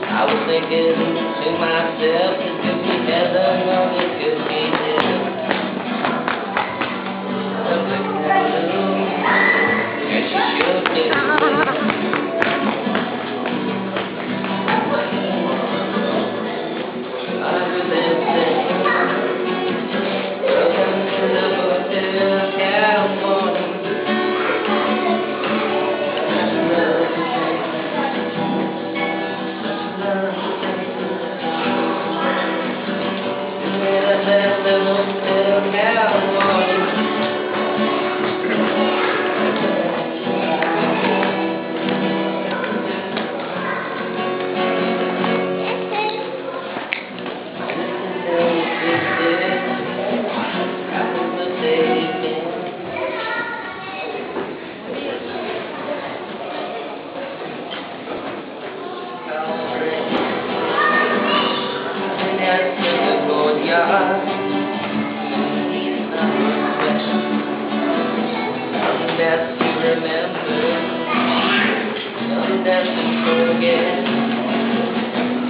I was thinking to myself, this could be heaven or this could be hell. And she shook me. I was listening. Welcome to the Hotel California. That you remember, some that you forget.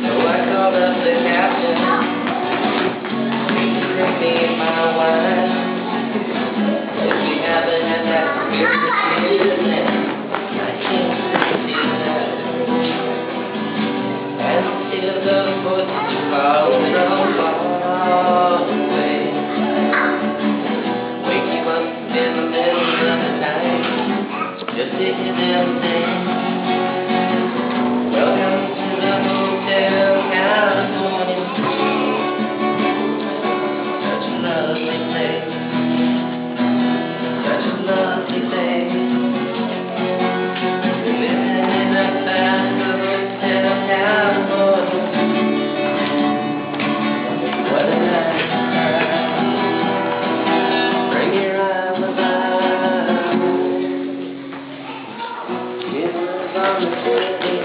So I called up the captain, he bring me my wine. If we haven't had that business, I can't see that. Until the voices call from far away, wake you up in the middle of the night, just to hear them sing. Welcome to the Hotel California. Such a lovely place, such a lovely place. Living in a fast Hotel California. What a night. Bring your eyes alive. It was on the city.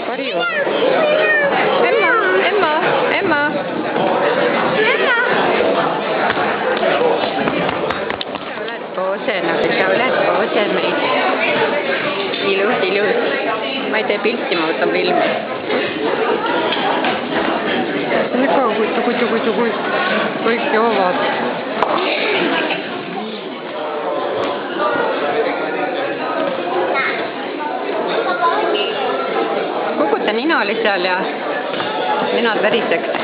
What are you? Emma. Boss. vaseneb, ikka üles vasemeid. Ilus, ilus. Ma ei tee pilti, ma võtan filmi. Kutu, kõik joovad. Kukuta nina oli seal ja ninad väriseks.